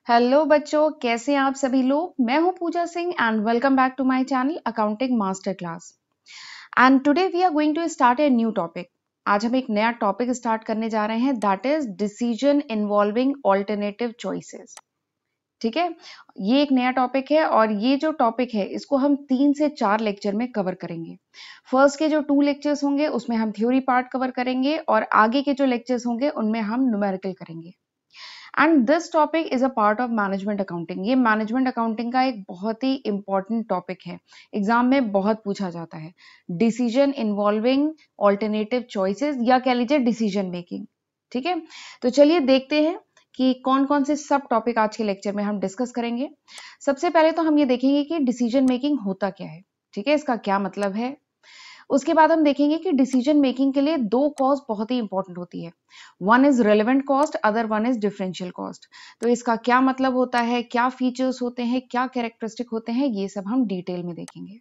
Hello बच्चों, कैसे हैं आप सभी लोग। मैं हूं Pooja Singh and welcome back to my channel accounting master class. And today we are going to start a new topic. आज हम एक नया टॉपिक स्टार्ट करने जा रहे हैं, that is decision involving alternative choices. ठीक है, ये एक नया टॉपिक है और ये जो टॉपिक है इसको हम 3 से 4 लेक्चर में कवर करेंगे। फर्स्ट के जो 2 लेक्चर्स होंगे उसमें हम थ्योरी पार्ट कवर करेंगे और आगे के जो लेक्चर्स होंगे उनमें हम न्यूमेरिकल करेंगे। And this topic is a part of management accounting. ये मैनेजमेंट अकाउंटिंग का एक बहुत ही इंपॉर्टेंट टॉपिक है, एग्जाम में बहुत पूछा जाता है। डिसीजन इन्वॉल्विंग ऑल्टरनेटिव चॉइसेस या कह लीजिए डिसीजन मेकिंग। ठीक है, तो चलिए देखते हैं कि कौन कौन से सब टॉपिक आज के लेक्चर में हम डिस्कस करेंगे। सबसे पहले तो हम ये देखेंगे कि डिसीजन मेकिंग होता क्या है। ठीक है, इसका क्या मतलब है। उसके बाद हम देखेंगे कि डिसीजन मेकिंग के लिए 2 कॉस्ट बहुत ही इंपॉर्टेंट होती है। One is relevant cost, other one is differential cost. तो इसका क्या मतलब होता है, क्या फीचर्स होते हैं, क्या कैरेक्टरिस्टिक होते हैं, ये सब हम डिटेल में देखेंगे।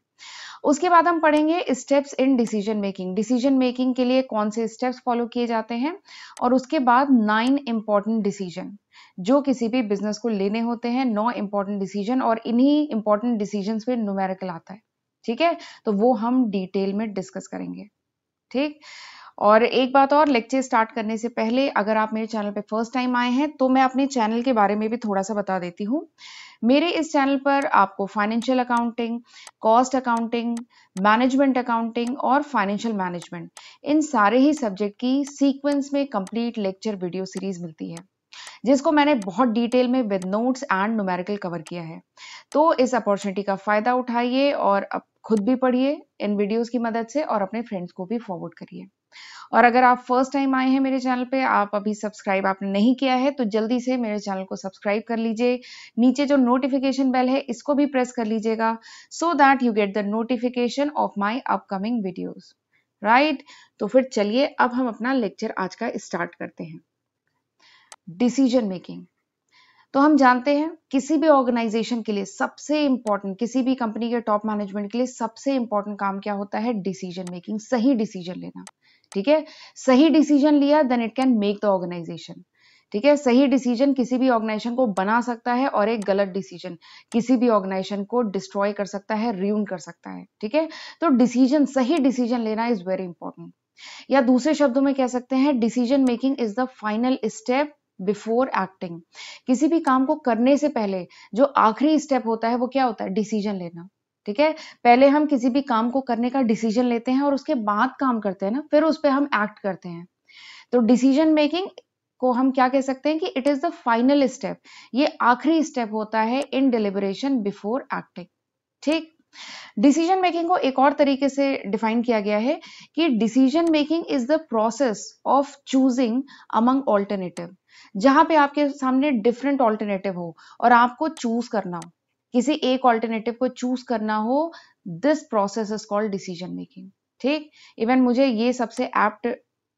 उसके बाद हम पढ़ेंगे steps in decision making. Decision making के लिए कौन से स्टेप्स फॉलो किए जाते हैं और उसके बाद 9 इंपॉर्टेंट डिसीजन जो किसी भी बिजनेस को लेने होते हैं। 9 इंपॉर्टेंट डिसीजन और इन्हीं इंपॉर्टेंट डिसीजन पे न्यूमेरिकल आता है। ठीक है, तो वो हम डिटेल में डिस्कस करेंगे। ठीक, और एक बात और, लेक्चर स्टार्ट करने से पहले अगर आप मेरे चैनल पे फर्स्ट टाइम आए हैं तो मैं अपने चैनल के बारे में भी थोड़ा सा बता देती हूँ। मेरे इस चैनल पर आपको financial accounting, cost accounting, management accounting और फाइनेंशियल मैनेजमेंट, इन सारे ही सब्जेक्ट की सीक्वेंस में कंप्लीट लेक्चर वीडियो सीरीज मिलती है, जिसको मैंने बहुत डिटेल में with notes and numerical cover किया है। तो इस अपॉर्चुनिटी का फायदा उठाइए और अब खुद भी पढ़िए इन वीडियोस की मदद से और अपने फ्रेंड्स को भी फॉरवर्ड करिए। और अगर आप फर्स्ट टाइम आए हैं मेरे चैनल पे, आप अभी सब्सक्राइब आपने नहीं किया है तो जल्दी से मेरे चैनल को सब्सक्राइब कर लीजिए। नीचे जो नोटिफिकेशन बेल है इसको भी प्रेस कर लीजिएगा, so that you get the notification of my upcoming videos. Right, तो फिर चलिए अब हम अपना लेक्चर आज का स्टार्ट करते हैं। डिसीजन मेकिंग, तो हम जानते हैं किसी भी ऑर्गेनाइजेशन के लिए सबसे इंपॉर्टेंट, किसी भी कंपनी के टॉप मैनेजमेंट के लिए सबसे इंपॉर्टेंट काम क्या होता है, डिसीजन मेकिंग, सही डिसीजन लेना। ठीक है, सही डिसीजन लिया then it can make the organisation. ठीक है, सही डिसीजन किसी भी ऑर्गेनाइजेशन को बना सकता है और एक गलत डिसीजन किसी भी ऑर्गेनाइजेशन को डिस्ट्रॉय कर सकता है, रियून कर सकता है। ठीक है, तो डिसीजन, सही डिसीजन लेना इज वेरी इंपॉर्टेंट। या दूसरे शब्दों में कह सकते हैं decision making is the final step before acting. किसी भी काम को करने से पहले जो आखिरी स्टेप होता है वो क्या होता है, डिसीजन लेना। ठीक है, पहले हम किसी भी काम को करने का डिसीजन लेते हैं और उसके बाद काम करते हैं ना, फिर उस पर हम एक्ट करते हैं। तो डिसीजन मेकिंग को हम क्या कह सकते हैं कि it is the final step, ये आखिरी स्टेप होता है इन डिलिबरेशन बिफोर एक्टिंग। ठीक, डिसीजन मेकिंग को एक और तरीके से डिफाइन किया गया है कि decision making is the process of choosing among alternative. जहां पे आपके सामने डिफरेंट ऑल्टरनेटिव हो और आपको चूज करना हो, किसी एक ऑल्टरनेटिव को चूज करना हो, this process is called decision making. ठीक, इवन मुझे ये सबसे एप्ट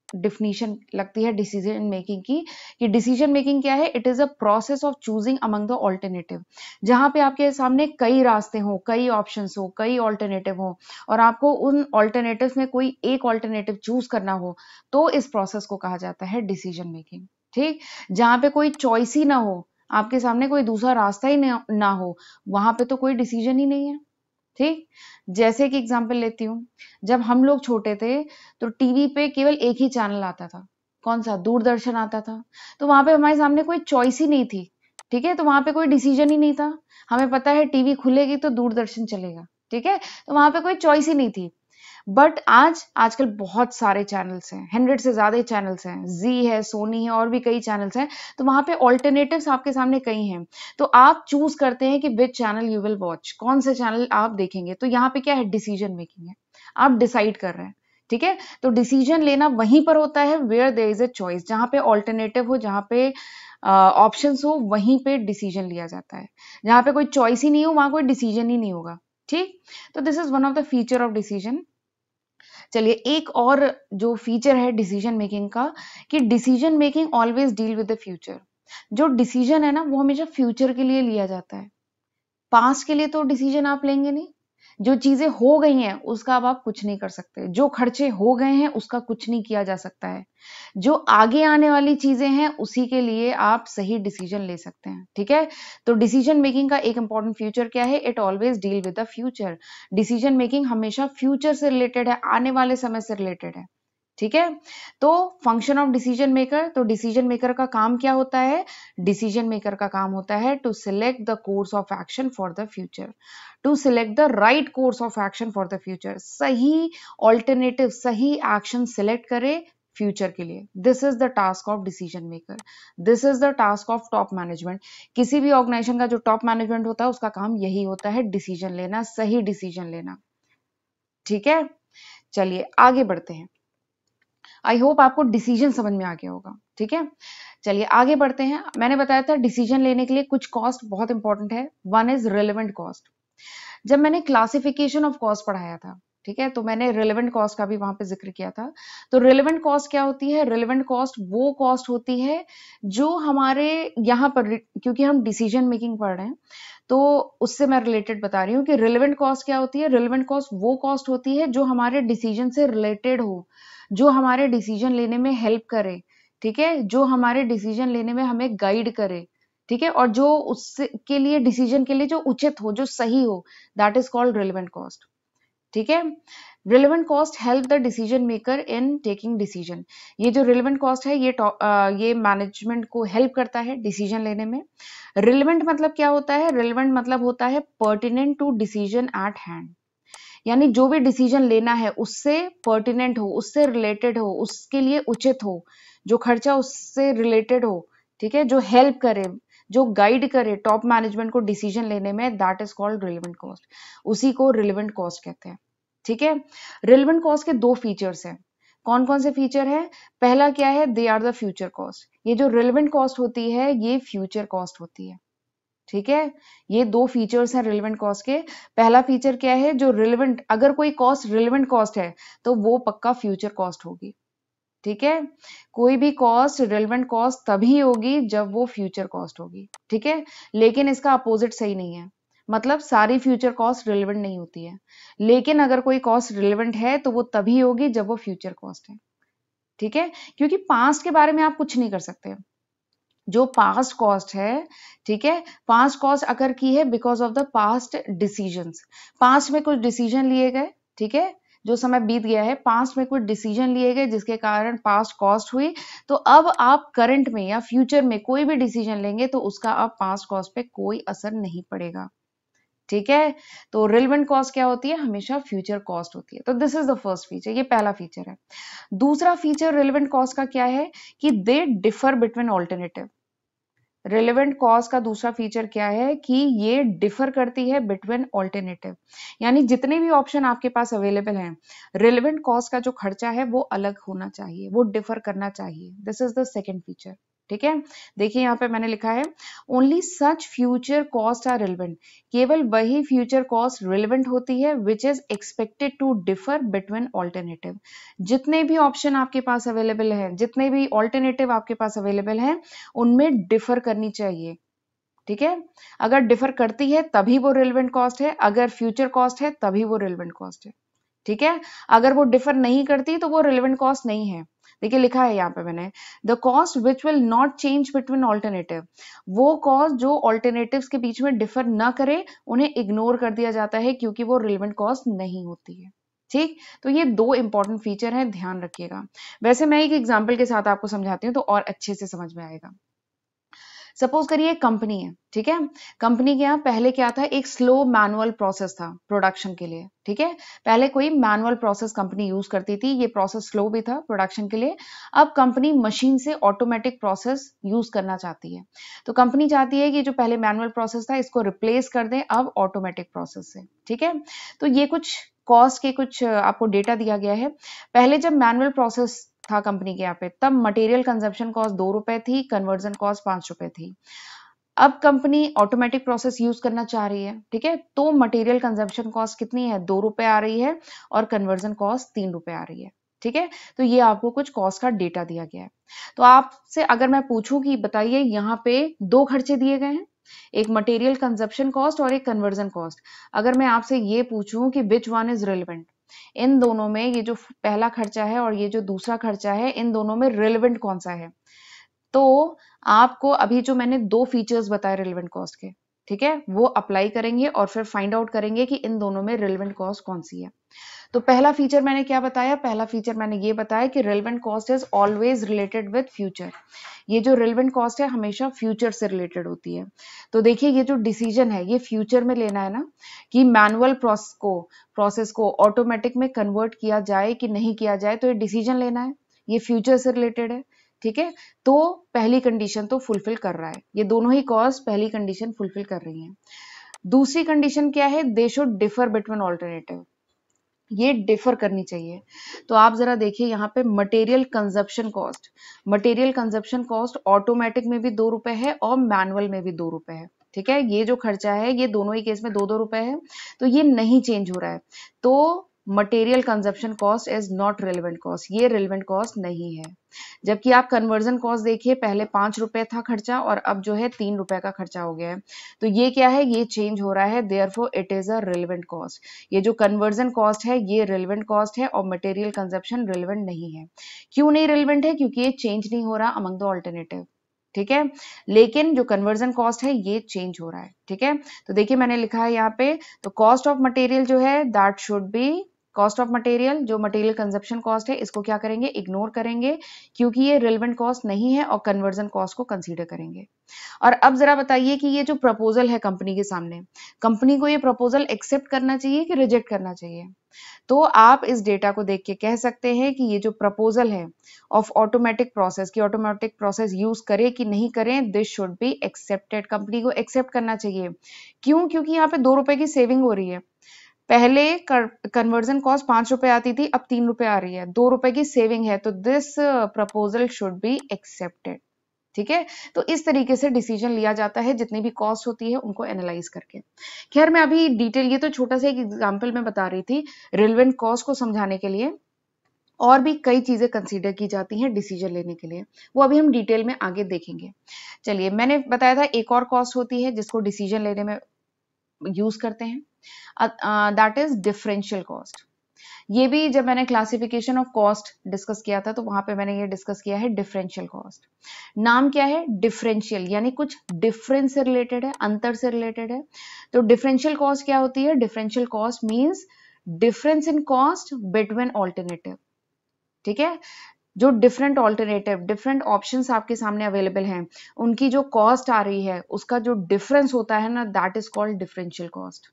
डिफिनीशन लगती है डिसीजन मेकिंग की, कि डिसीजन मेकिंग क्या है, it is a process of choosing among the alternative. जहां पे आपके सामने कई रास्ते हो, कई ऑप्शंस हो, कई ऑल्टरनेटिव हो और आपको उन ऑल्टरनेटिव में कोई एक ऑल्टरनेटिव चूज करना हो, तो इस प्रोसेस को कहा जाता है डिसीजन मेकिंग। ठीक, जहां पे कोई चॉइस ही ना हो, आपके सामने कोई दूसरा रास्ता ही ना हो, वहां पे तो कोई डिसीजन ही नहीं है। ठीक, जैसे कि एग्जांपल लेती हूँ, जब हम लोग छोटे थे तो टीवी पे केवल एक ही चैनल आता था, कौन सा, दूरदर्शन आता था। तो वहां पे हमारे सामने कोई चॉइस ही नहीं थी। ठीक है, तो वहां पे कोई डिसीजन ही नहीं था। हमें पता है टीवी खुलेगी तो दूरदर्शन चलेगा। ठीक है, तो वहां पे कोई चॉइस ही नहीं थी। बट आजकल बहुत सारे चैनल्स हैं, 100 से ज्यादा चैनल्स हैं, जी है, सोनी है और भी कई चैनल्स हैं। तो वहां पे ऑल्टरनेटिव्स आपके सामने कई हैं। तो आप चूज करते हैं कि विच चैनल यू विल वॉच, कौन से चैनल आप देखेंगे। तो यहाँ पे क्या है, डिसीजन मेकिंग है, आप डिसाइड कर रहे हैं। ठीक है, तो डिसीजन लेना वहीं पर होता है where there is a choice, जहां पे ऑल्टरनेटिव हो, जहां पे ऑप्शंस हो, वहीं पे डिसीजन लिया जाता है। जहां पे कोई चॉइस ही नहीं हो वहां कोई डिसीजन ही नहीं होगा। ठीक, तो this is one of the feature of decision. चलिए, एक और जो फीचर है डिसीजन मेकिंग का, कि decision making always deal with the future. जो डिसीजन है ना वो हमेशा फ्यूचर के लिए लिया जाता है, पास्ट के लिए तो डिसीजन आप लेंगे नहीं। जो चीजें हो गई हैं उसका अब आप कुछ नहीं कर सकते, जो खर्चे हो गए हैं उसका कुछ नहीं किया जा सकता है, जो आगे आने वाली चीजें हैं उसी के लिए आप सही डिसीजन ले सकते हैं। ठीक है, तो डिसीजन मेकिंग का एक इंपॉर्टेंट फ्यूचर क्या है, it always deal with the future. Decision making हमेशा फ्यूचर से रिलेटेड है, आने वाले समय से रिलेटेड है। ठीक है, तो फंक्शन ऑफ डिसीजन मेकर, तो डिसीजन मेकर का काम क्या होता है, डिसीजन मेकर का काम होता है to select the course of action for the future, to select the right course of action for the future, सही ऑल्टरनेटिव, सही एक्शन सिलेक्ट करे फ्यूचर के लिए। This is the task of decision maker, this is the task of top management. किसी भी organisation का जो top management होता है उसका काम यही होता है, डिसीजन लेना, सही डिसीजन लेना। ठीक है, चलिए आगे बढ़ते हैं। आई होप आपको डिसीजन समझ में आ गया होगा। ठीक है, चलिए आगे बढ़ते हैं। मैंने बताया था डिसीजन लेने के लिए कुछ कॉस्ट बहुत इंपॉर्टेंट है। One is relevant cost. जब मैंने क्लासिफिकेशन ऑफ कॉस्ट पढ़ाया था, ठीक है, तो मैंने रिलेवेंट कॉस्ट का भी वहां पे जिक्र किया था। तो रिलेवेंट कॉस्ट क्या होती है, रिलेवेंट कॉस्ट वो कॉस्ट होती है जो हमारे यहाँ पर, क्योंकि हम डिसीजन मेकिंग पढ़ रहे हैं तो उससे मैं रिलेटेड बता रही हूँ कि रिलेवेंट कॉस्ट क्या होती है। रिलेवेंट कॉस्ट वो कॉस्ट होती है जो हमारे डिसीजन से रिलेटेड हो, जो हमारे डिसीजन लेने में हेल्प करे, ठीक है, जो हमारे डिसीजन लेने में हमें गाइड करे, ठीक है, और जो उसके लिए डिसीजन के लिए जो उचित हो, जो सही हो, that is called relevant cost. ठीक है, relevant cost help the decision maker in taking decision. ये जो रिलेवेंट कॉस्ट है ये मैनेजमेंट को हेल्प करता है डिसीजन लेने में। रिलेवेंट मतलब क्या होता है, रिलेवेंट मतलब होता है pertinent to decision at hand, यानी जो भी डिसीजन लेना है उससे पर्टिनेंट हो, उससे रिलेटेड हो, उसके लिए उचित हो, जो खर्चा उससे रिलेटेड हो, ठीक है, जो हेल्प करे, जो गाइड करे टॉप मैनेजमेंट को डिसीजन लेने में, that is called relevant cost. उसी को रिलेवेंट कॉस्ट कहते हैं। ठीक है, रिलेवेंट कॉस्ट के दो फीचर्स हैं। कौन कौन से फीचर है, पहला क्या है, they are the future cost. ये जो रिलेवेंट कॉस्ट होती है ये फ्यूचर कॉस्ट होती है। ठीक है, ये दो फीचर्स हैं रिलेवेंट कॉस्ट के। पहला फीचर क्या है, जो रिलेवेंट, अगर कोई कॉस्ट रिलेवेंट कॉस्ट है तो वो पक्का फ्यूचर कॉस्ट होगी। ठीक है, कोई भी कॉस्ट रिलेवेंट कॉस्ट तभी होगी जब वो फ्यूचर कॉस्ट होगी। ठीक है, लेकिन इसका अपोजिट सही नहीं है, मतलब सारी फ्यूचर कॉस्ट रिलेवेंट नहीं होती है, लेकिन अगर कोई कॉस्ट रिलेवेंट है तो वो तभी होगी जब वो फ्यूचर कॉस्ट है। ठीक है, क्योंकि पास्ट के बारे में आप कुछ नहीं कर सकते। जो पास्ट कॉस्ट है, ठीक है, पास्ट कॉस्ट अगर की है because of the past decisions, past में कुछ डिसीजन लिए गए, ठीक है, जो समय बीत गया है, पास्ट में कुछ डिसीजन लिए गए जिसके कारण पास्ट कॉस्ट हुई, तो अब आप करंट में या फ्यूचर में कोई भी डिसीजन लेंगे तो उसका अब पास्ट कॉस्ट पे कोई असर नहीं पड़ेगा। ठीक है, तो रिलेवेंट कॉस्ट क्या होती है, हमेशा फ्यूचर कॉस्ट होती है। तो this is the first feature, ये पहला फीचर है। दूसरा फीचर रिलेवेंट कॉस्ट का क्या है कि they differ between alternative. Relevant cost का दूसरा फीचर क्या है कि ये डिफर करती है बिटवीन ऑल्टरनेटिव, यानी जितने भी ऑप्शन आपके पास अवेलेबल हैं, रिलेवेंट कॉस्ट का जो खर्चा है वो अलग होना चाहिए, वो डिफर करना चाहिए। This is the second feature. ठीक है, देखिए यहाँ पे मैंने लिखा है only such future cost are relevant, केवल वही फ्यूचर कॉस्ट रिलेवेंट होती है which is expected to differ between alternative. जितने भी ऑप्शन आपके पास अवेलेबल हैं, जितने भी ऑल्टरनेटिव आपके पास अवेलेबल हैं, उनमें डिफर करनी चाहिए। ठीक है, अगर डिफर करती है तभी वो रिलेवेंट कॉस्ट है, अगर फ्यूचर कॉस्ट है तभी वो रिलेवेंट कॉस्ट है। ठीक है, अगर वो डिफर नहीं करती तो वो रिलेवेंट कॉस्ट नहीं है। देखिए लिखा है यहाँ पे मैंने, the cost which will not change between alternative, वो कॉस्ट जो ऑल्टरनेटिव्स के बीच में डिफर ना करे उन्हें इग्नोर कर दिया जाता है क्योंकि वो रिलेवेंट कॉस्ट नहीं होती है। ठीक, तो ये दो इंपॉर्टेंट फीचर हैं, ध्यान रखिएगा। वैसे मैं एक एग्जांपल के साथ आपको समझाती हूँ तो और अच्छे से समझ में आएगा। सपोज करिए एक कंपनी है, ठीक है, कंपनी के यहाँ पहले क्या था, एक स्लो मैनुअल प्रोसेस था प्रोडक्शन के लिए। ठीक है, पहले कोई मैनुअल प्रोसेस कंपनी यूज करती थी, ये प्रोसेस स्लो भी था प्रोडक्शन के लिए। अब कंपनी मशीन से ऑटोमेटिक प्रोसेस यूज करना चाहती है, तो कंपनी चाहती है कि जो पहले मैनुअल प्रोसेस था इसको रिप्लेस कर दें अब ऑटोमेटिक प्रोसेस से। ठीक है, तो ये कुछ कॉस्ट के कुछ आपको डेटा दिया गया है। पहले जब मैनुअल प्रोसेस था कंपनी के यहाँ पे, तब मटेरियल कंजप्शन कॉस्ट 2 रुपए थी, कन्वर्जन कॉस्ट 5 रुपए थी। अब कंपनी ऑटोमेटिक प्रोसेस यूज करना चाह रही है, ठीक है, तो मटेरियल कंजप्शन कॉस्ट कितनी है, 2 रुपए आ रही है और कन्वर्जन कॉस्ट 3 रुपए आ रही है। ठीक है, तो ये आपको कुछ कॉस्ट का डेटा दिया गया है। तो आपसे अगर मैं पूछूं कि बताइए यहाँ पे दो खर्चे दिए गए हैं, एक मटेरियल कंजप्शन कॉस्ट और एक कन्वर्जन कॉस्ट। अगर मैं आपसे ये पूछूं कि विच वन इज रिलेवेंट, इन दोनों में ये जो पहला खर्चा है और ये जो दूसरा खर्चा है, इन दोनों में रिलेवेंट कौन सा है, तो आपको अभी जो मैंने दो फीचर्स बताए रिलेवेंट कॉस्ट के, ठीक है, वो अप्लाई करेंगे और फिर फाइंड आउट करेंगे कि इन दोनों में रिलेवेंट कॉस्ट कौन सी है। तो पहला फीचर मैंने क्या बताया, पहला फीचर मैंने ये बताया कि relevant cost is always related with future. ये जो रिलेवेंट कॉस्ट है हमेशा फ्यूचर से रिलेटेड होती है। तो देखिए ये जो डिसीजन है ये फ्यूचर में लेना है ना, कि मैनुअल प्रोसेस को ऑटोमेटिक में कन्वर्ट किया जाए कि नहीं किया जाए, तो ये डिसीजन लेना है, ये फ्यूचर से रिलेटेड है, ठीक है। तो पहली कंडीशन तो फुलफिल कर रहा है, ये दोनों ही कॉस्ट पहली कंडीशन फुलफिल कर रही हैं। दूसरी कंडीशन क्या है, they should differ between alternative, ये डिफर करनी चाहिए। तो आप जरा देखिए यहाँ पे material consumption cost, material consumption cost automatic में भी 2 रुपए है और मैनुअल में भी 2 रुपए है, ठीक है। ये जो खर्चा है ये दोनों ही केस में 2-2 रुपए है, तो ये नहीं चेंज हो रहा है। तो material consumption cost is not relevant cost, ये रिलेवेंट कॉस्ट नहीं है। जबकि आप कन्वर्जन कॉस्ट देखिए, पहले 5 रुपए था खर्चा और अब जो है 3 रुपए का खर्चा हो गया है, तो ये क्या है, ये चेंज हो रहा है, therefore it is a relevant cost. ये जो कन्वर्जन कॉस्ट है ये रिलेवेंट कॉस्ट है और मटेरियल कंजप्शन रिलेवेंट नहीं है। क्यों नहीं रिलेवेंट है, क्योंकि ये चेंज नहीं हो रहा अमंग द ऑल्टरनेटिव, ठीक है। लेकिन जो कन्वर्जन कॉस्ट है ये चेंज हो रहा है, ठीक है। तो देखिए मैंने लिखा है यहाँ पे, तो कॉस्ट ऑफ मटेरियल जो है that should be, cost of material जो मटेरियल कंजप्शन कॉस्ट है इसको क्या करेंगे, इग्नोर करेंगे, क्योंकि ये रिलेवेंट कॉस्ट नहीं है, और कन्वर्जन कॉस्ट को कंसीडर करेंगे। और अब जरा बताइए कि ये जो प्रपोजल है कंपनी के सामने, कंपनी को ये प्रपोजल एक्सेप्ट करना चाहिए कि रिजेक्ट करना चाहिए। तो आप इस डेटा को देख के कह सकते हैं कि ये जो प्रपोजल है ऑफ ऑटोमेटिक प्रोसेस की, ऑटोमेटिक प्रोसेस यूज करें कि नहीं करें, this should be accepted, company को एक्सेप्ट करना चाहिए। क्यों, क्योंकि यहाँ पे 2 रुपए की सेविंग हो रही है। पहले कन्वर्जन कॉस्ट 5 रुपए आती थी, अब 3 रुपए आ रही है, 2 रुपए की सेविंग है, तो this proposal should be accepted, ठीक है। तो इस तरीके से डिसीजन लिया जाता है जितनी भी कॉस्ट होती है उनको एनालाइज करके। खैर मैं अभी डिटेल, ये तो छोटा सा एक एग्जांपल मैं बता रही थी रिलेवेंट कॉस्ट को समझाने के लिए, और भी कई चीजें कंसीडर की जाती हैं डिसीजन लेने के लिए, वो अभी हम डिटेल में आगे देखेंगे। चलिए मैंने बताया था एक और कॉस्ट होती है जिसको डिसीजन लेने में यूज करते हैं, दैट इज डिफरेंशियल कॉस्ट। ये भी जब मैंने क्लासिफिकेशन ऑफ कॉस्ट डिस्कस किया था तो वहां पे मैंने ये डिस्कस किया है डिफरेंशियल कॉस्ट। नाम क्या है, डिफरेंशियल, यानी कुछ डिफरेंस से रिलेटेड है, अंतर से रिलेटेड है। तो डिफरेंशियल कॉस्ट क्या होती है, differential cost means difference in cost between alternative, ठीक है। जो डिफरेंट ऑल्टरनेटिव, डिफरेंट ऑप्शंस आपके सामने अवेलेबल हैं, उनकी जो कॉस्ट आ रही है उसका जो डिफरेंस होता है ना, that is called differential cost.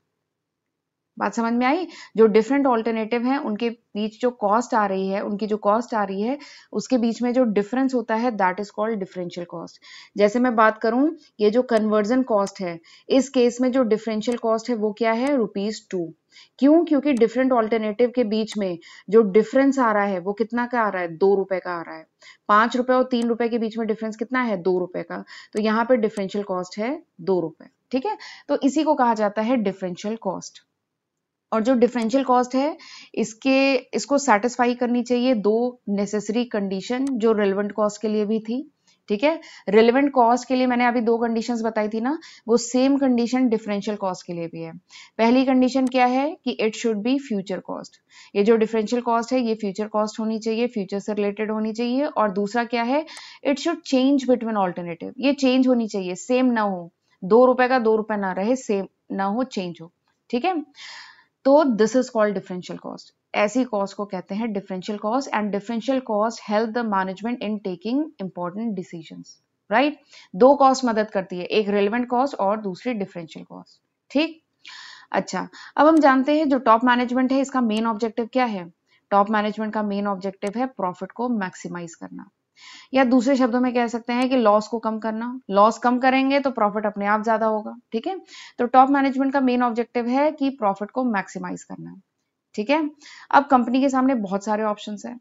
बात समझ में आई, जो डिफरेंट ऑल्टरनेटिव हैं उनके बीच जो कॉस्ट आ रही है, उनकी जो कॉस्ट आ रही है उसके बीच में जो डिफरेंस होता है that is called differential cost. जैसे मैं बात करूं, ये जो कन्वर्जन कॉस्ट है, इस केस में जो डिफरेंशियल कॉस्ट है वो क्या है, ₹2। क्यों, क्योंकि डिफरेंट ऑल्टरनेटिव के बीच में जो डिफरेंस आ रहा है वो कितना का आ रहा है, 2 रुपए का आ रहा है। 5 रुपए और 3 रुपए के बीच में डिफरेंस कितना है, 2 रुपए का, तो यहाँ पे डिफरेंशियल कॉस्ट है 2 रुपए, ठीक है। तो इसी को कहा जाता है डिफरेंशियल कॉस्ट। और जो डिफरेंशियल कॉस्ट है इसको सेटिस्फाई करनी चाहिए दो नेसेसरी कंडीशन जो रिलेवेंट कॉस्ट के लिए भी थी, ठीक है। रिलेवेंट कॉस्ट के लिए मैंने अभी 2 कंडीशंस बताई थी ना, वो सेम कंडीशन डिफरेंशियल कॉस्ट के लिए भी है। पहली कंडीशन क्या है कि it should be future cost, ये जो डिफरेंशियल कॉस्ट है ये फ्यूचर कॉस्ट होनी चाहिए, फ्यूचर से रिलेटेड होनी चाहिए। और दूसरा क्या है, it should change between alternative, ये चेंज होनी चाहिए, सेम ना हो, 2 रुपए का 2 रुपए ना रहे, सेम ना हो, चेंज हो, ठीक है। तो this is called differential cost, ऐसी कॉस्ट को कहते हैं differential cost. And differential cost help the management in taking important decisions, right. 2 cost मदद करती है, एक रिलेवेंट कॉस्ट और दूसरी डिफरेंशियल कॉस्ट, ठीक। अच्छा, अब हम जानते हैं जो टॉप मैनेजमेंट है इसका मेन ऑब्जेक्टिव क्या है। टॉप मैनेजमेंट का मेन ऑब्जेक्टिव है प्रॉफिट को मैक्सिमाइज करना, या दूसरे शब्दों में कह सकते हैं कि लॉस को कम करना। लॉस कम करेंगे तो प्रॉफिट अपने आप ज्यादा होगा, ठीक है। तो टॉप मैनेजमेंट का मेन ऑब्जेक्टिव है कि प्रॉफिट को मैक्सिमाइज करना, ठीक है। अब कंपनी के सामने बहुत सारे ऑप्शंस हैं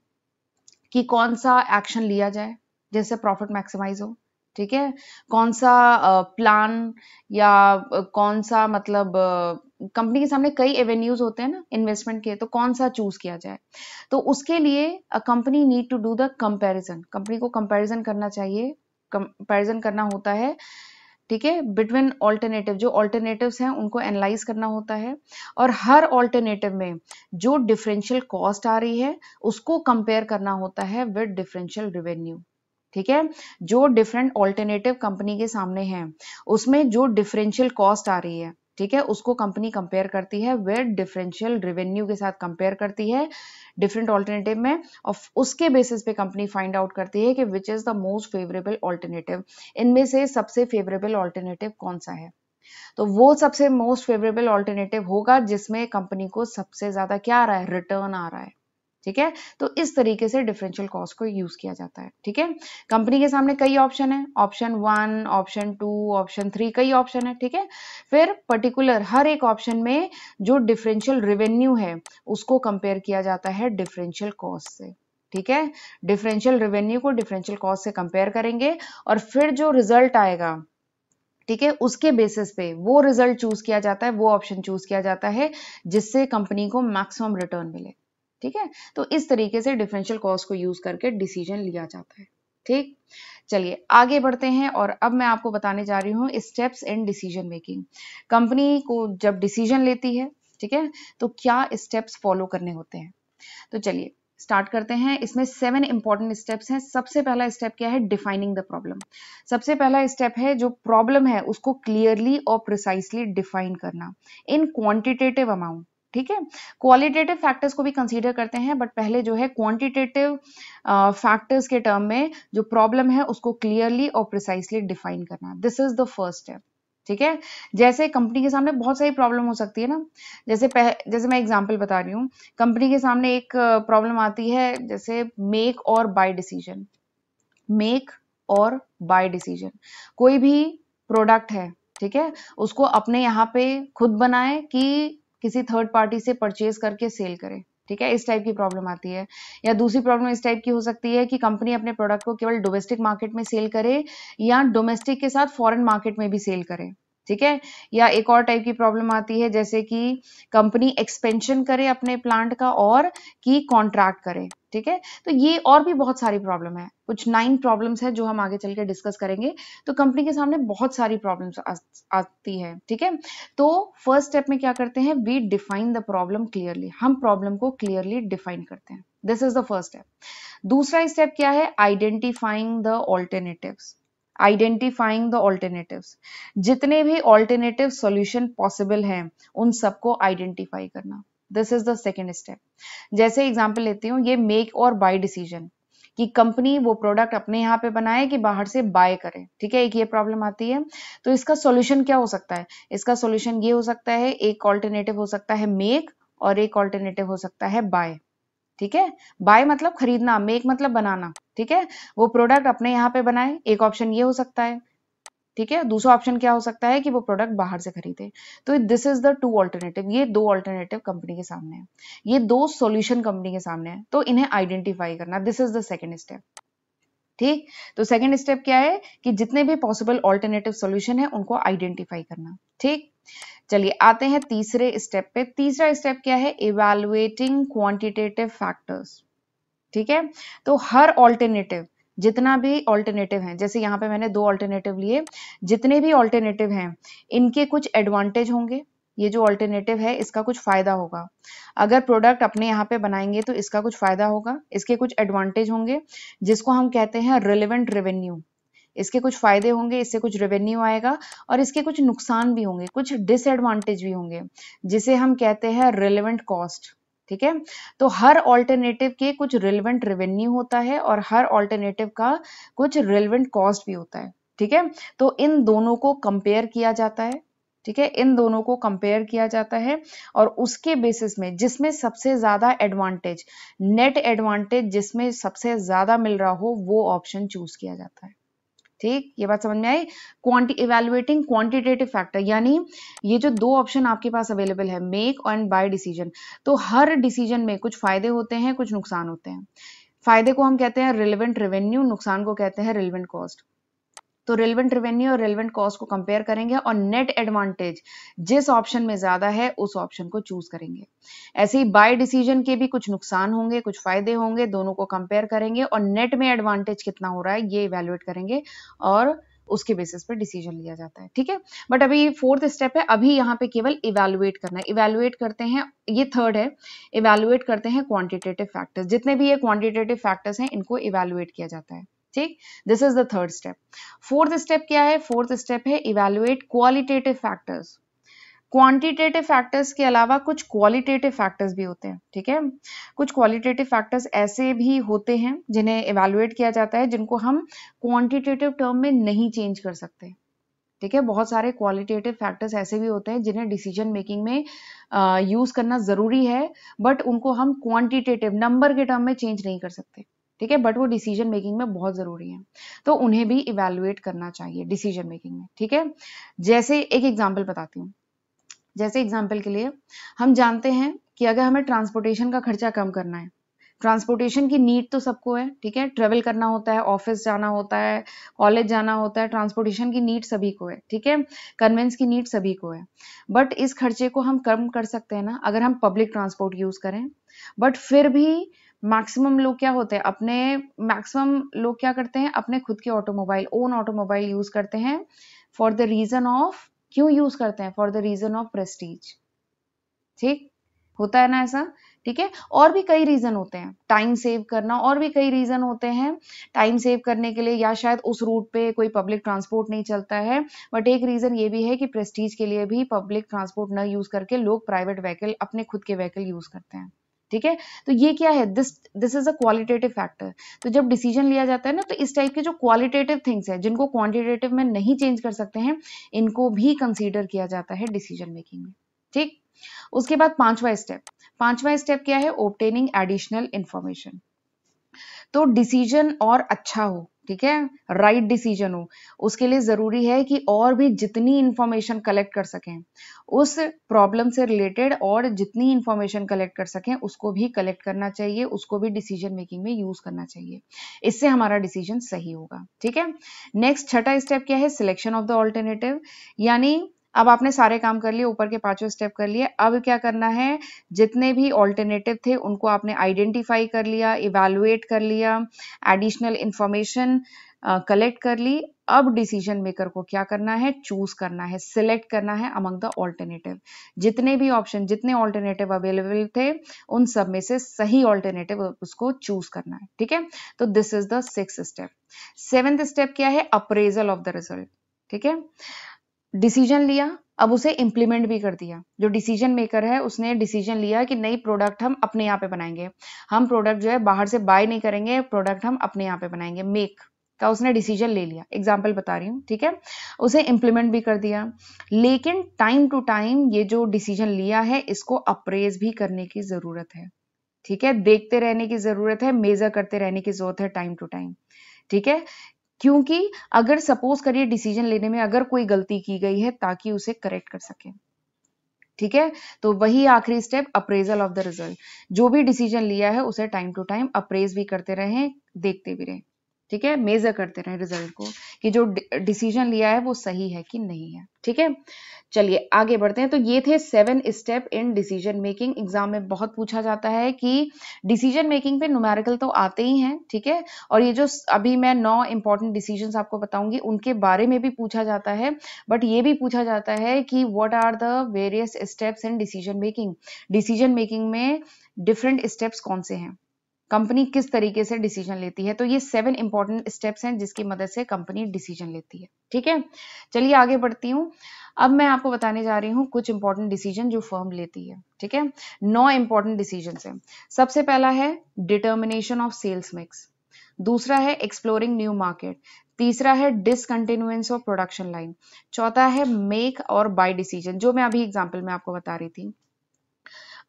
कि कौन सा एक्शन लिया जाए जिससे प्रॉफिट मैक्सिमाइज हो, ठीक है। कौन सा प्लान या कौन सा, मतलब कंपनी के सामने कई एवेन्यूज होते हैं ना इन्वेस्टमेंट के, तो कौन सा चूज किया जाए। तो उसके लिए company need to do the comparison, company को कंपैरिजन करना चाहिए, कंपैरिजन करना होता है ठीक है, बिटवीन ऑल्टरनेटिव, जो ऑल्टरनेटिव्स हैं उनको एनालाइज करना होता है, और हर ऑल्टरनेटिव में जो डिफरेंशियल कॉस्ट आ रही है उसको कंपेयर करना होता है विद डिफरेंशियल रेवेन्यू। ठीक है, जो डिफरेंट ऑल्टरनेटिव कंपनी के सामने हैं उसमें जो डिफरेंशियल कॉस्ट आ रही है, ठीक है, उसको कंपनी कंपेयर करती है विद डिफरेंशियल रेवेन्यू के साथ कंपेयर करती है डिफरेंट ऑल्टरनेटिव में, और उसके बेसिस पे कंपनी फाइंड आउट करती है कि which is the most favourable alternative, इनमें से सबसे फेवरेबल ऑल्टरनेटिव कौन सा है। तो वो सबसे मोस्ट फेवरेबल ऑल्टरनेटिव होगा जिसमें कंपनी को सबसे ज्यादा क्या आ रहा है, रिटर्न आ रहा है। ठीक है, तो इस तरीके से डिफरेंशियल कॉस्ट को यूज किया जाता है। ठीक है, कंपनी के सामने कई ऑप्शन है, ऑप्शन 1, ऑप्शन 2, ऑप्शन 3, कई ऑप्शन है। ठीक है, फिर पर्टिकुलर हर एक ऑप्शन में जो डिफरेंशियल रेवेन्यू है उसको कंपेयर किया जाता है डिफरेंशियल कॉस्ट से। ठीक है, डिफरेंशियल रेवेन्यू को डिफरेंशियल कॉस्ट से कंपेयर करेंगे और फिर जो रिजल्ट आएगा, ठीक है, उसके बेसिस पे वो रिजल्ट चूज किया जाता है, वो ऑप्शन चूज किया जाता है जिससे कंपनी को मैक्सिमम रिटर्न मिले। ठीक है, तो इस तरीके से डिफरेंशियल कॉस्ट को यूज करके डिसीजन लिया जाता है। ठीक, चलिए आगे बढ़ते हैं और अब मैं आपको बताने जा रही हूँ steps in decision making. Company को जब डिसीजन लेती है, ठीक है, तो क्या स्टेप्स फॉलो करने होते हैं। तो चलिए स्टार्ट करते हैं। इसमें 7 इंपॉर्टेंट स्टेप्स हैं। सबसे पहला स्टेप क्या है, डिफाइनिंग द प्रॉब्लम। सबसे पहला स्टेप है जो प्रॉब्लम है उसको क्लियरली और प्रिसाइसली डिफाइन करना इन क्वांटिटेटिव अमाउंट। ठीक है, क्वालिटेटिव फैक्टर्स को भी कंसीडर करते हैं, बट पहले जो है क्वांटिटेटिव फैक्टर्स के टर्म में जो प्रॉब्लम है उसको क्लियरली और प्रिसाइसली डिफाइन करना, this is the first step. ठीक है, जैसे कंपनी के सामने बहुत सारी प्रॉब्लम हो सकती है ना, जैसे मैं एग्जांपल बता रही हूँ, कंपनी के सामने एक प्रॉब्लम आती है जैसे मेक और बाय डिसीजन। मेक और बाय डिसीजन, कोई भी प्रोडक्ट है, ठीक है, उसको अपने यहाँ पे खुद बनाए कि किसी थर्ड पार्टी से परचेज करके सेल करे। ठीक है, इस टाइप की प्रॉब्लम आती है। या दूसरी प्रॉब्लम इस टाइप की हो सकती है कि कंपनी अपने प्रोडक्ट को केवल डोमेस्टिक मार्केट में सेल करे या डोमेस्टिक के साथ फॉरेन मार्केट में भी सेल करे। ठीक है, या एक और टाइप की प्रॉब्लम आती है जैसे कि कंपनी एक्सपेंशन करे अपने प्लांट का और कि कॉन्ट्रैक्ट करे। ठीक है, तो ये और भी बहुत सारी प्रॉब्लम है, कुछ 9 प्रॉब्लम्स है जो हम आगे चल के डिस्कस करेंगे। तो कंपनी के सामने बहुत सारी प्रॉब्लम्स आती है। ठीक है, तो फर्स्ट स्टेप में क्या करते हैं, we define the problem clearly, हम प्रॉब्लम को क्लियरली डिफाइन करते हैं, this is the first step. दूसरा स्टेप क्या है, identifying the alternatives. Identifying the alternatives, जितने भी ऑल्टरनेटिव सॉल्यूशन पॉसिबल हैं उन सबको आइडेंटिफाई करना, this is the second step. जैसे एग्जांपल लेती हूँ, ये मेक और बाय डिसीजन, कि कंपनी वो प्रोडक्ट अपने यहाँ पे बनाए कि बाहर से बाय करे। ठीक है, एक ये प्रॉब्लम आती है। तो इसका सॉल्यूशन क्या हो सकता है, इसका सॉल्यूशन ये हो सकता है, एक ऑल्टरनेटिव हो सकता है मेक और एक ऑल्टरनेटिव हो सकता है बाय। ठीक है, बाय मतलब खरीदना, मेक मतलब बनाना। ठीक है, वो प्रोडक्ट अपने यहाँ पे बनाए, एक ऑप्शन ये हो सकता है। ठीक है, दूसरा ऑप्शन क्या हो सकता है कि वो प्रोडक्ट बाहर से खरीदे। तो दिस इज द 2 ऑल्टरनेटिव, ये 2 ऑल्टरनेटिव कंपनी के सामने है, ये 2 सॉल्यूशन कंपनी के सामने है, तो इन्हें आइडेंटिफाई करना, this is the second step. ठीक, तो सेकेंड स्टेप क्या है कि जितने भी पॉसिबल ऑल्टरनेटिव सॉल्यूशन है उनको आइडेंटिफाई करना। ठीक, चलिए आते हैं तीसरे स्टेप पे। तीसरा स्टेप क्या है, इवैल्यूएटिंग क्वांटिटेटिव फैक्टर्स। ठीक है, तो हर ऑल्टरनेटिव, जितना भी ऑल्टरनेटिव है, जैसे यहाँ पे मैंने 2 ऑल्टरनेटिव लिए, जितने भी ऑल्टरनेटिव हैं इनके कुछ एडवांटेज होंगे, ये जो ऑल्टरनेटिव है इसका कुछ फायदा होगा, अगर प्रोडक्ट अपने यहाँ पे बनाएंगे तो इसका कुछ फायदा होगा, इसके कुछ एडवांटेज होंगे जिसको हम कहते हैं रिलेवेंट रेवेन्यू। इसके कुछ फायदे होंगे, इससे कुछ रेवेन्यू आएगा, और इसके कुछ नुकसान भी होंगे, कुछ डिसएडवांटेज भी होंगे जिसे हम कहते हैं रिलेवेंट कॉस्ट। ठीक है, तो हर ऑल्टरनेटिव के कुछ रिलेवेंट रेवेन्यू होता है और हर ऑल्टरनेटिव का कुछ रिलेवेंट कॉस्ट भी होता है। ठीक है, तो इन दोनों को कंपेयर किया जाता है। ठीक है, इन दोनों को कंपेयर किया जाता है और उसके बेसिस में जिसमें सबसे ज्यादा एडवांटेज, नेट एडवांटेज जिसमें सबसे ज्यादा मिल रहा हो, वो ऑप्शन चूज किया जाता है। ठीक, ये बात समझ में आई। इवैल्यूएटिंग क्वांटिटेटिव फैक्टर, यानी ये जो 2 ऑप्शन आपके पास अवेलेबल है, मेक एंड बाय डिसीजन, तो हर डिसीजन में कुछ फायदे होते हैं, कुछ नुकसान होते हैं। फायदे को हम कहते हैं रिलेवेंट रेवेन्यू, नुकसान को कहते हैं रिलेवेंट कॉस्ट। तो रिलेवेंट रेवेन्यू और रिलेवेंट कॉस्ट को कंपेयर करेंगे और नेट एडवांटेज जिस ऑप्शन में ज्यादा है उस ऑप्शन को चूज करेंगे। ऐसे ही बाय डिसीजन के भी कुछ नुकसान होंगे, कुछ फायदे होंगे, दोनों को कंपेयर करेंगे और नेट में एडवांटेज कितना हो रहा है ये इवेल्युएट करेंगे और उसके बेसिस पे डिसीजन लिया जाता है, ठीक है। बट अभी फोर्थ स्टेप है, अभी यहाँ पे केवल इवेलुएट करना है। इवेलुएट करते हैं, ये थर्ड है, इवेलुएट करते हैं क्वांटिटेटिव फैक्टर्स। जितने भी ये क्वांटिटेटिव फैक्टर्स हैं इनको इवेलुएट किया जाता है, ठीक। This is the third step. Fourth step क्या है? फोर्थ स्टेप है evaluate qualitative factors. Quantitative factors के अलावा कुछ क्वालिटेटिव फैक्टर्स भी होते हैं, ठीक है। कुछ क्वालिटेटिव फैक्टर्स ऐसे भी होते हैं जिन्हें इवेलुएट किया जाता है, जिनको हम क्वांटिटेटिव टर्म में नहीं चेंज कर सकते, ठीक है। बहुत सारे क्वालिटेटिव फैक्टर्स ऐसे भी होते हैं जिन्हें डिसीजन मेकिंग में यूज करना जरूरी है, बट उनको हम क्वांटिटेटिव नंबर के टर्म में चेंज नहीं कर सकते, ठीक है। बट वो डिसीजन मेकिंग में बहुत जरूरी है, तो उन्हें भी इवेलुएट करना चाहिए डिसीजन मेकिंग में, ठीक है। जैसे एक एग्जाम्पल बताती हूँ। जैसे एग्जाम्पल के लिए हम जानते हैं कि अगर हमें ट्रांसपोर्टेशन का खर्चा कम करना है, ट्रांसपोर्टेशन की नीड तो सबको है, ठीक है। ट्रेवल करना होता है, ऑफिस जाना होता है, कॉलेज जाना होता है, ट्रांसपोर्टेशन की नीड सभी को है, ठीक है। कन्वेंस की नीड सभी को है, बट इस खर्चे को हम कम कर सकते हैं ना अगर हम पब्लिक ट्रांसपोर्ट यूज करें। बट फिर भी मैक्सिमम लोग क्या होते हैं, मैक्सिमम लोग क्या करते हैं, अपने खुद के ऑटोमोबाइल, ओन ऑटोमोबाइल यूज करते हैं फॉर द रीजन ऑफ, क्यों यूज करते हैं? For the reason of prestige, ठीक होता है ना ऐसा, ठीक है। और भी कई रीजन होते हैं, टाइम सेव करना, और भी कई रीजन होते हैं टाइम सेव करने के लिए, या शायद उस रूट पे कोई पब्लिक ट्रांसपोर्ट नहीं चलता है। बट एक रीजन ये भी है कि प्रेस्टीज के लिए भी पब्लिक ट्रांसपोर्ट न यूज करके लोग प्राइवेट व्हीकल, अपने खुद के व्हीकल यूज करते हैं, ठीक है। तो ये क्या है? This is a qualitative factor. तो जब डिसीजन लिया जाता है ना, तो इस टाइप के जो क्वालिटेटिव थिंग्स है जिनको क्वांटिटेटिव में नहीं चेंज कर सकते हैं, इनको भी कंसीडर किया जाता है डिसीजन मेकिंग में, ठीक। उसके बाद पांचवा स्टेप क्या है? Obtaining additional information. तो डिसीजन और अच्छा हो, ठीक है, राइट डिसीजन हो, उसके लिए जरूरी है कि और भी जितनी इंफॉर्मेशन कलेक्ट कर सकें उस प्रॉब्लम से रिलेटेड, और जितनी इंफॉर्मेशन कलेक्ट कर सकें उसको भी कलेक्ट करना चाहिए, उसको भी डिसीजन मेकिंग में यूज करना चाहिए। इससे हमारा डिसीजन सही होगा, ठीक है। नेक्स्ट छठा स्टेप क्या है? Selection of the alternative. यानी अब आपने सारे काम कर लिए, ऊपर के पांचों स्टेप कर लिए, अब क्या करना है? जितने भी ऑल्टरनेटिव थे उनको आपने आइडेंटिफाई कर लिया, इवैल्यूएट कर लिया, एडिशनल इंफॉर्मेशन कलेक्ट कर ली। अब डिसीजन मेकर को क्या करना है? चूज करना है, सिलेक्ट करना है अमंग द ऑल्टरनेटिव। जितने भी ऑप्शन, जितने ऑल्टरनेटिव अवेलेबल थे उन सब में से सही ऑल्टरनेटिव उसको चूज करना है, ठीक है। तो this is the sixth step. Seventh step क्या है? अप्रेजल ऑफ द रिजल्ट, ठीक है। डिसीजन लिया, अब उसे इंप्लीमेंट भी कर दिया। जो डिसीजन मेकर है उसने डिसीजन लिया कि नई प्रोडक्ट हम अपने यहाँ पे बनाएंगे, हम प्रोडक्ट जो है बाहर से बाय नहीं करेंगे, प्रोडक्ट हम अपने यहाँ पे बनाएंगे, मेक का उसने डिसीजन ले लिया, एग्जाम्पल बता रही हूँ, ठीक है। उसे इंप्लीमेंट भी कर दिया, लेकिन टाइम टू टाइम ये जो डिसीजन लिया है इसको अप्रेज भी करने की जरूरत है, ठीक है। देखते रहने की जरूरत है, मेजर करते रहने की जरूरत है टाइम टू टाइम, ठीक है। क्योंकि अगर सपोज करिए डिसीजन लेने में अगर कोई गलती की गई है ताकि उसे करेक्ट कर सके, ठीक है। तो वही आखिरी step, appraisal of the result. जो भी डिसीजन लिया है उसे टाइम टू टाइम अप्रेज भी करते रहें, देखते भी रहें, ठीक है, मेजर करते रहें रिजल्ट को कि जो डिसीजन लिया है वो सही है कि नहीं है, ठीक है। चलिए आगे बढ़ते हैं। तो ये थे 7 step in decision making. Exam में बहुत पूछा जाता है कि डिसीजन मेकिंग पे न्यूमेरिकल तो आते ही हैं, ठीक है, और ये जो अभी मैं 9 इंपॉर्टेंट डिसीजंस आपको बताऊंगी उनके बारे में भी पूछा जाता है, बट ये भी पूछा जाता है कि what are the various steps in decision making. Decision making में डिफरेंट स्टेप्स कौन से हैं, कंपनी किस तरीके से डिसीजन लेती है। तो ये 7 इंपॉर्टेंट स्टेप्स हैं जिसकी मदद से कंपनी डिसीजन लेती है, ठीक है। चलिए आगे बढ़ती हूँ। अब मैं आपको बताने जा रही हूँ कुछ इंपॉर्टेंट डिसीजन जो फर्म लेती है, ठीक है। 9 इंपॉर्टेंट डिसीजन है। सबसे पहला है डिटर्मिनेशन ऑफ सेल्स मिक्स, दूसरा है एक्सप्लोरिंग न्यू मार्केट, तीसरा है डिसकंटिन्यूएंस ऑफ प्रोडक्शन लाइन, चौथा है मेक और बाय डिसीजन, जो मैं अभी एग्जाम्पल में आपको बता रही थी।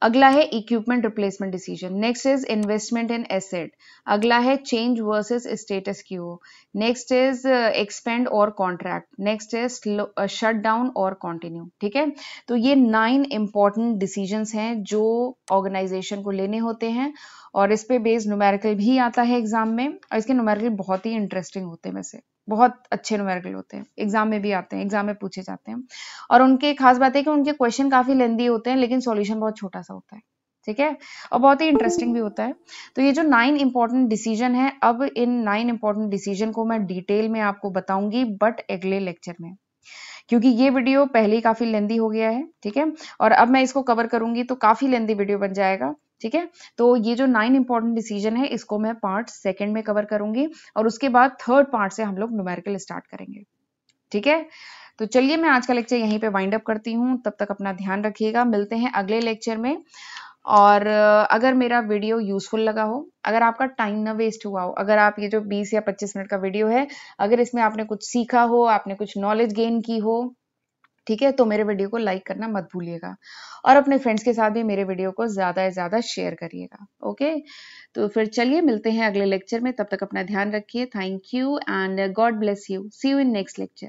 अगला है equipment replacement decision, next is investment in asset, अगला है change versus status quo, next is expand और contract, next is shut down और कंटिन्यू, ठीक है। तो ये 9 इंपॉर्टेंट डिसीजंस हैं जो ऑर्गेनाइजेशन को लेने होते हैं, और इस पे बेस्ड न्यूमेरिकल भी आता है एग्जाम में, और इसके न्यूमेरिकल बहुत ही इंटरेस्टिंग होते हैं, वैसे बहुत अच्छे न्यूमेरिकल होते हैं, एग्जाम में भी आते हैं, एग्जाम में पूछे जाते हैं। और उनके खास बात है कि उनके क्वेश्चन काफी लेंदी होते हैं लेकिन सॉल्यूशन बहुत छोटा सा होता है, ठीक है, और बहुत ही इंटरेस्टिंग भी होता है। तो ये जो 9 इंपॉर्टेंट डिसीजन है, अब इन 9 इंपॉर्टेंट डिसीजन को मैं डिटेल में आपको बताऊंगी बट अगले लेक्चर में, क्योंकि ये वीडियो पहले ही काफी लेंदी हो गया है, ठीक है, और अब मैं इसको कवर करूंगी तो काफी लेंदी वीडियो बन जाएगा, ठीक है। तो ये जो 9 इंपॉर्टेंट डिसीजन है इसको मैं पार्ट सेकंड में कवर करूंगी और उसके बाद थर्ड पार्ट से हम लोग न्यूमेरिकल स्टार्ट करेंगे, ठीक है। तो चलिए मैं आज का लेक्चर यहीं पे वाइंड अप करती हूँ, तब तक अपना ध्यान रखिएगा, मिलते हैं अगले लेक्चर में। और अगर मेरा वीडियो यूजफुल लगा हो, अगर आपका टाइम ना वेस्ट हुआ हो, अगर आप ये जो 20 या 25 मिनट का वीडियो है, अगर इसमें आपने कुछ सीखा हो, आपने कुछ नॉलेज गेन की हो, ठीक है, तो मेरे वीडियो को लाइक करना मत भूलिएगा और अपने फ्रेंड्स के साथ भी मेरे वीडियो को ज़्यादा से ज़्यादा शेयर करिएगा। ओके, तो फिर चलिए मिलते हैं अगले लेक्चर में, तब तक अपना ध्यान रखिए। Thank you and God bless you. See you in next lecture.